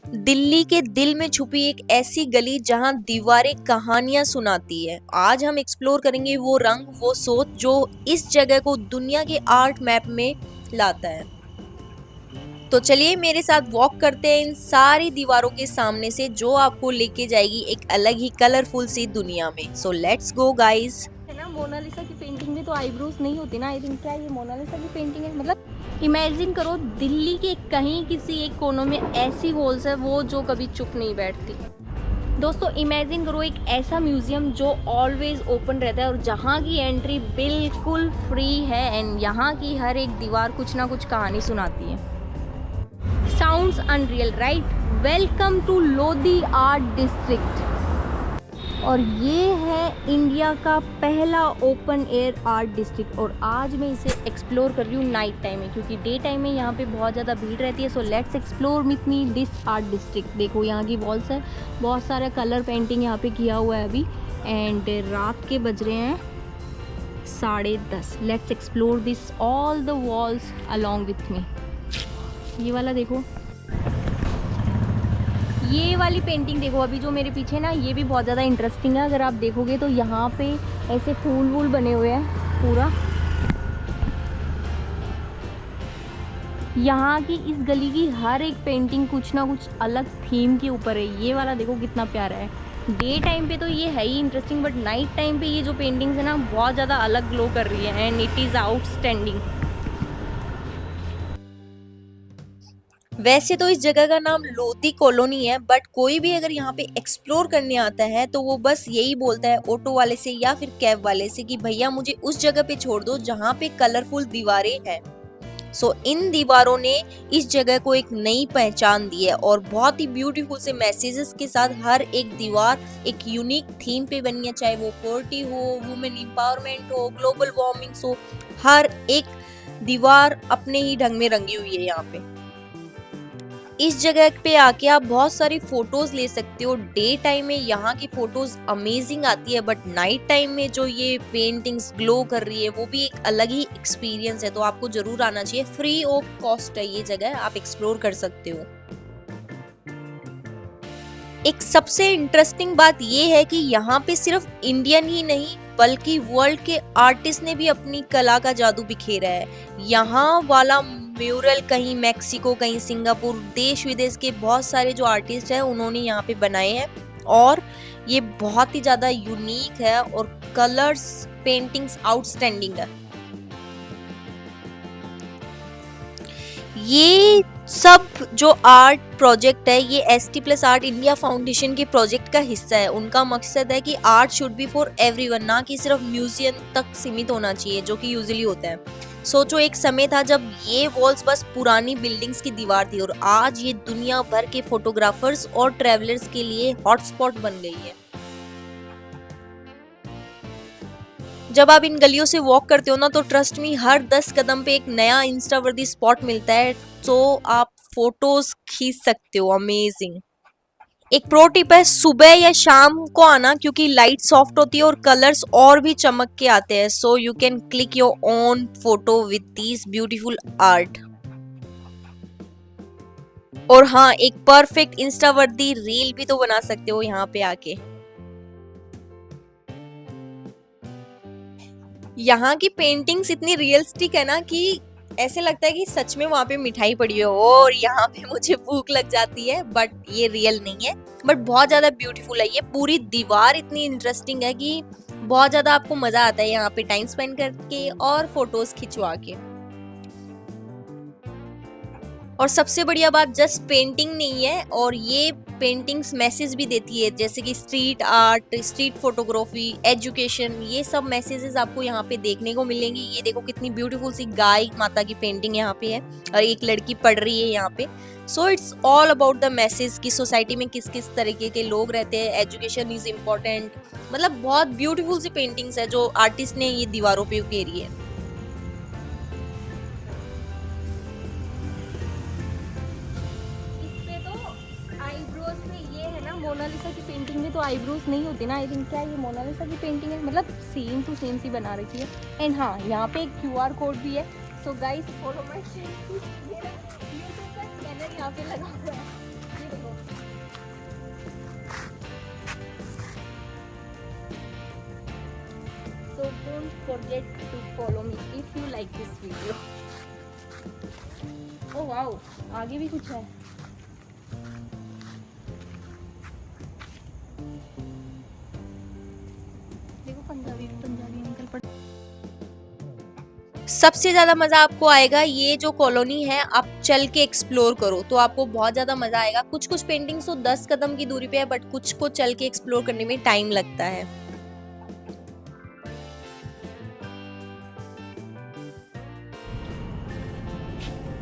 दिल्ली के दिल में छुपी एक ऐसी गली जहां दीवारें कहानियां सुनाती है। आज हम एक्सप्लोर करेंगे वो रंग, वो सोच जो इस जगह को दुनिया के आर्ट मैप में लाता है। तो चलिए मेरे साथ वॉक करते हैं इन सारी दीवारों के सामने से, जो आपको लेके जाएगी एक अलग ही कलरफुल सी दुनिया में। So let's go guys. है ना, मोनालिसा की पेंटिंग में तो आईब्रोज नहीं होती ना। आई थिंक क्या ये मोनालिसा की पेंटिंग है। मतलब इमेजिन करो, दिल्ली के कहीं किसी एक कोनों में ऐसी वॉल्स है वो जो कभी चुप नहीं बैठती। दोस्तों इमेजिन करो एक ऐसा म्यूजियम जो ऑलवेज ओपन रहता है और जहाँ की एंट्री बिल्कुल फ्री है एंड यहाँ की हर एक दीवार कुछ ना कुछ कहानी सुनाती है। Sounds unreal right. Welcome to Lodhi art district. और ये है इंडिया का पहला ओपन एयर आर्ट डिस्ट्रिक्ट और आज मैं इसे एक्सप्लोर कर रही हूँ नाइट टाइम में, क्योंकि डे टाइम में यहाँ पे बहुत ज़्यादा भीड़ रहती है। So let's explore with me this art district. देखो यहाँ की वॉल्स है, बहुत सारा कलर पेंटिंग यहाँ पे किया हुआ है अभी। एंड रात के बज रहे हैं 10:30। Let's explore this all the walls along with me. ये वाला देखो, ये वाली पेंटिंग देखो अभी जो मेरे पीछे ना, ये भी बहुत ज़्यादा इंटरेस्टिंग है। अगर आप देखोगे तो यहाँ पे ऐसे फूल वूल बने हुए हैं पूरा। यहाँ की इस गली की हर एक पेंटिंग कुछ ना कुछ अलग थीम के ऊपर है। ये वाला देखो कितना प्यारा है। डे टाइम पे तो ये है ही इंटरेस्टिंग, बट नाइट टाइम पे ये जो पेंटिंग्स है ना बहुत ज़्यादा अलग ग्लो कर रही है एंड इट इज़ आउटस्टैंडिंग। वैसे तो इस जगह का नाम लोधी कॉलोनी है, बट कोई भी अगर यहाँ पे एक्सप्लोर करने आता है तो वो बस यही बोलता है ऑटो वाले से या फिर कैब वाले से कि भैया मुझे उस जगह पे छोड़ दो जहाँ पे कलरफुल दीवारें हैं। सो इन दीवारों ने इस जगह को एक नई पहचान दी है और बहुत ही ब्यूटीफुल से मैसेजेस के साथ हर एक दीवार एक यूनिक थीम पे बनी है। चाहे वो पोवर्टी हो, वुमेन एम्पावरमेंट हो, ग्लोबल वार्मिंग हो, हर एक दीवार अपने ही ढंग में रंगी हुई है। यहाँ पे इस जगह पे आके आप बहुत सारी फोटोज ले सकते हो। डे टाइम में यहाँ की फोटोज अमेजिंग आती है, बट नाइट टाइम में जो ये पेंटिंग्स ग्लो कर रही है वो भी एक अलग ही एक्सपीरियंस है। तो आपको जरूर आना चाहिए, फ्री ऑफ कॉस्ट है ये जगह, आप एक्सप्लोर कर सकते हो। एक सबसे इंटरेस्टिंग बात ये है कि यहाँ पे सिर्फ इंडियन ही नहीं बल्कि वर्ल्ड के आर्टिस्ट ने भी अपनी कला का जादू बिखेरा है। यहाँ वाला म्यूरल कहीं मैक्सिको, कहीं सिंगापुर, देश विदेश के बहुत सारे जो आर्टिस्ट हैं उन्होंने यहाँ पे बनाए हैं और ये बहुत ही ज्यादा यूनिक है और कलर्स पेंटिंग्स आउटस्टैंडिंग है। ये सब जो आर्ट प्रोजेक्ट है ये ST+ आर्ट इंडिया फाउंडेशन के प्रोजेक्ट का हिस्सा है। उनका मकसद है कि art should be for everyone, ना कि सिर्फ म्यूजियम तक सीमित होना चाहिए जो कि यूजुअली होता है। सोचो एक समय था जब ये वॉल्स बस पुरानी बिल्डिंग्स की दीवार थी और आज ये दुनिया भर के फोटोग्राफर्स और ट्रैवलर्स के लिए हॉटस्पॉट बन गई है। जब आप इन गलियों से वॉक करते हो ना तो ट्रस्ट मी हर 10 कदम पे एक नया इंस्टा वर्दी स्पॉट मिलता है, तो आप फोटोज खींच सकते हो। अमेजिंग। एक प्रो टिप है, सुबह या शाम को आना क्योंकि लाइट सॉफ्ट होती है और कलर्स और भी चमक के आते हैं। So you can click your own photo with this beautiful art. और हाँ, एक परफेक्ट इंस्टा वर्दी रील भी तो बना सकते हो यहाँ पे आके। यहाँ की पेंटिंग्स इतनी रियलिस्टिक है ना कि ऐसे लगता है कि सच में वहाँ पे मिठाई पड़ी हो और यहाँ पे मुझे भूख लग जाती है, बट ये रियल नहीं है। बट बहुत ज्यादा ब्यूटीफुल है। ये पूरी दीवार इतनी इंटरेस्टिंग है कि बहुत ज्यादा आपको मजा आता है यहाँ पे टाइम स्पेंड करके और फोटोज खिंचवा के। और सबसे बढ़िया बात, जस्ट पेंटिंग नहीं है और ये पेंटिंग्स मैसेज भी देती है, जैसे कि street art, street photography, education, ये सब मैसेजेस आपको यहाँ पे देखने को मिलेंगे। ये देखो कितनी ब्यूटीफुल सी गाय माता की पेंटिंग यहाँ पे है और एक लड़की पढ़ रही है यहाँ पे। So it's all about the message कि सोसाइटी में किस किस तरीके के लोग रहते हैं, एजुकेशन इज इम्पोर्टेंट। मतलब बहुत ब्यूटीफुल सी पेंटिंग्स है जो आर्टिस्ट ने ये दीवारों पे उकेरी है। मोनालिसा की पेंटिंग में तो आईब्रोज नहीं होती ना। आई थिंक क्या ये मोनालिसा की पेंटिंग है। मतलब सेम टू सेम सी बना रखी है। एंड हाँ, यहाँ पे एक QR कोड भी है। So guys follow my scanner यहाँ पे लगा हुआ है। ये देखो forget to follow me if you like this video. Oh wow, आगे भी कुछ है। देखो पंजाबी अंकल पढ़। सबसे ज्यादा मजा आपको आएगा ये जो कॉलोनी है, आप चल के एक्सप्लोर करो तो आपको बहुत ज्यादा मजा आएगा। कुछ कुछ पेंटिंग्स तो 10 कदम की दूरी पे है, बट कुछ को चल के एक्सप्लोर करने में टाइम लगता है।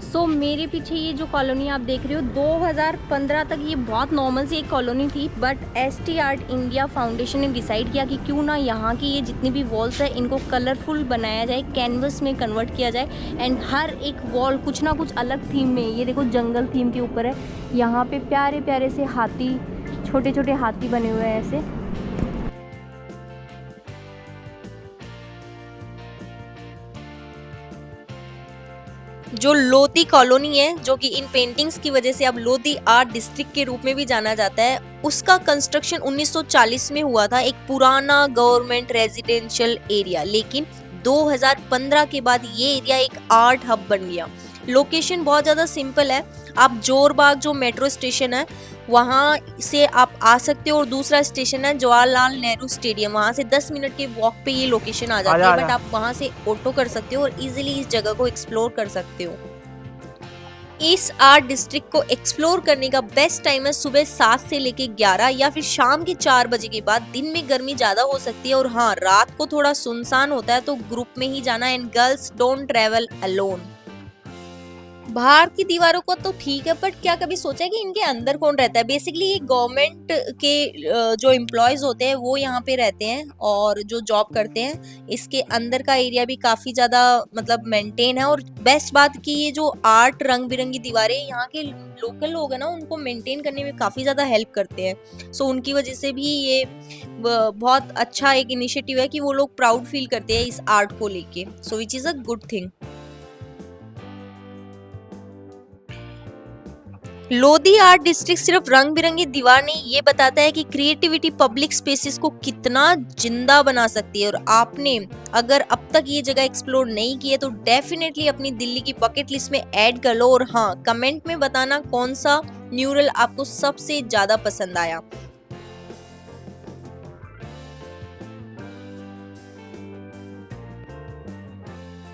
सो मेरे पीछे ये जो कॉलोनी आप देख रहे हो, 2015 तक ये बहुत नॉर्मल सी एक कॉलोनी थी, but ST art India foundation ने डिसाइड किया कि क्यों ना यहाँ की ये जितनी भी वॉल्स है इनको कलरफुल बनाया जाए, कैनवस में कन्वर्ट किया जाए एंड हर एक वॉल कुछ ना कुछ अलग थीम में। ये देखो जंगल थीम के ऊपर है, यहाँ पे प्यारे प्यारे से हाथी, छोटे छोटे हाथी बने हुए हैं ऐसे। जो लोधी कॉलोनी है, जो कि इन पेंटिंग्स की वजह से अब लोधी आर्ट डिस्ट्रिक्ट के रूप में भी जाना जाता है, उसका कंस्ट्रक्शन 1940 में हुआ था, एक पुराना गवर्नमेंट रेजिडेंशियल एरिया। लेकिन 2015 के बाद ये एरिया एक आर्ट हब बन गया। लोकेशन बहुत ज़्यादा सिंपल है, आप जोरबाग जो मेट्रो स्टेशन है वहाँ से आप आ सकते हो, और दूसरा स्टेशन है जवाहरलाल नेहरू स्टेडियम, वहाँ से 10 मिनट के वॉक पे ये लोकेशन आ जाती है। बट आप वहाँ से ऑटो कर सकते हो और इजीली इस जगह को एक्सप्लोर कर सकते हो। इस आर्ट डिस्ट्रिक्ट को एक्सप्लोर करने का बेस्ट टाइम है सुबह 7 से लेके 11 या फिर शाम के 4 बजे के बाद। दिन में गर्मी ज्यादा हो सकती है और हाँ, रात को थोड़ा सुनसान होता है, तो ग्रुप में ही जाना। And girls don't travel alone. बाहर की दीवारों को तो ठीक है, बट क्या कभी सोचा है कि इनके अंदर कौन रहता है? बेसिकली ये गवर्नमेंट के जो एम्प्लॉयज होते हैं वो यहाँ पे रहते हैं और जो जॉब करते हैं। इसके अंदर का एरिया भी काफी ज्यादा मतलब मेंटेन है, और बेस्ट बात कि ये जो आर्ट रंग बिरंगी दीवारें यहाँ के लोकल लोग हैं ना, उनको मेंटेन करने में काफी ज्यादा हेल्प करते हैं। सो उनकी वजह से भी ये बहुत अच्छा एक इनिशिएटिव है कि वो लोग प्राउड फील करते हैं इस आर्ट को लेके। So which is a good thing. Lodhi art district सिर्फ रंग बिरंगी दीवार नहीं, ये बताता है कि क्रिएटिविटी पब्लिक स्पेसेस को कितना जिंदा बना सकती है। और आपने अगर अब तक ये जगह एक्सप्लोर नहीं की है तो डेफिनेटली अपनी दिल्ली की बकेट लिस्ट में ऐड कर लो। और हाँ, कमेंट में बताना कौन सा म्यूरल आपको सबसे ज्यादा पसंद आया।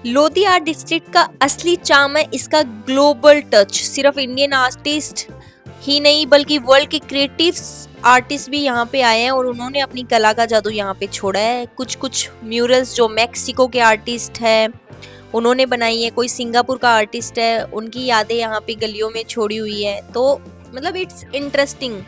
लोधी आर्ट डिस्ट्रिक्ट का असली चार्म है इसका ग्लोबल टच। सिर्फ इंडियन आर्टिस्ट ही नहीं बल्कि वर्ल्ड के क्रिएटिव आर्टिस्ट भी यहाँ पे आए हैं और उन्होंने अपनी कला का जादू यहाँ पे छोड़ा है। कुछ कुछ म्यूरल्स जो मैक्सिको के आर्टिस्ट है उन्होंने बनाई है, कोई सिंगापुर का आर्टिस्ट है, उनकी यादें यहाँ पे गलियों में छोड़ी हुई है। तो मतलब इट्स इंटरेस्टिंग।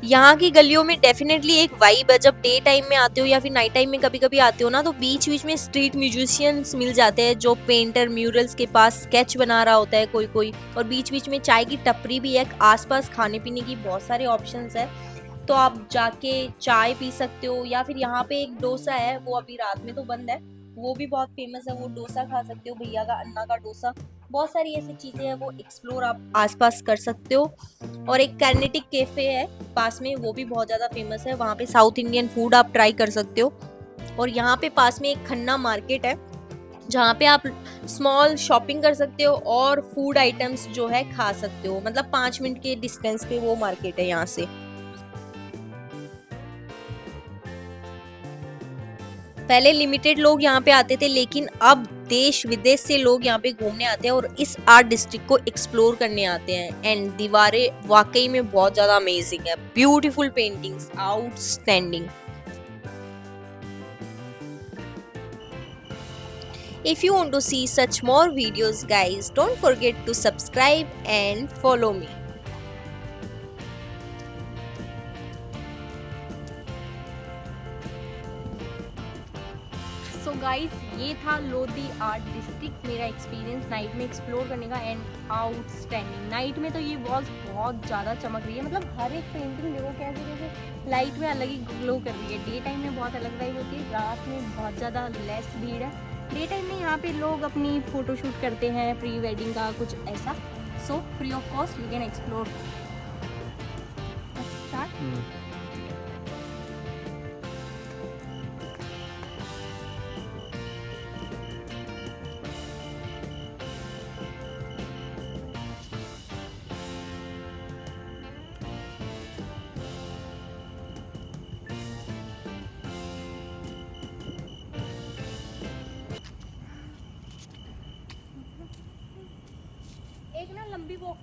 यहाँ की गलियों में डेफिनेटली एक वाइब है। जब डे टाइम में आते हो या फिर नाइट टाइम में कभी कभी आते हो ना, तो बीच बीच में स्ट्रीट म्यूजिशियंस मिल जाते हैं जो पेंटर म्यूरल्स के पास स्केच बना रहा होता है कोई कोई। और बीच बीच में चाय की टपरी भी है, आसपास खाने पीने की बहुत सारे ऑप्शंस है, तो आप जाके चाय पी सकते हो। या फिर यहाँ पे एक डोसा है, वो अभी रात में तो बंद है, वो भी बहुत फेमस है, वो डोसा खा सकते हो, भैया का अन्ना का डोसा। बहुत सारी ऐसी चीजें हैं, वो एक्सप्लोर आप आसपास कर सकते हो। और एक कर्नेटिक कैफे है पास में, वो भी बहुत ज्यादा फेमस है, वहाँ पे साउथ इंडियन फूड आप ट्राई कर सकते हो। और यहाँ पे पास में एक खन्ना मार्केट है जहाँ पे आप स्मॉल शॉपिंग कर सकते हो और फूड आइटम्स जो है खा सकते हो। मतलब 5 मिनट के डिस्टेंस पे वो मार्केट है यहाँ से। पहले लिमिटेड लोग यहाँ पे आते थे, लेकिन अब देश विदेश से लोग यहाँ पे घूमने आते हैं और इस आर्ट डिस्ट्रिक्ट को एक्सप्लोर करने आते हैं। एंड दीवारें वाकई में बहुत ज्यादा अमेजिंग है, beautiful paintings, outstanding. If you want to see such more videos guys, don't forget to subscribe and follow me. So guys, ये था लोधी आर्ट डिस्ट्रिक्ट, मेरा एक्सपीरियंस नाइट में एक्सप्लोर करने का। एंड आउटस्टैंडिंग, नाइट में तो ये वॉल्स बहुत ज़्यादा चमक रही है। मतलब हर एक पेंटिंग देखो कैसे कैसे लाइट में अलग ही ग्लो कर रही है। डे टाइम में बहुत अलग वाइब होती है, रात में बहुत ज़्यादा लेस भीड़ है। डे टाइम में यहाँ पे लोग अपनी फ़ोटोशूट करते हैं, प्री वेडिंग का कुछ ऐसा। So free of cost you can explore.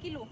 Kilo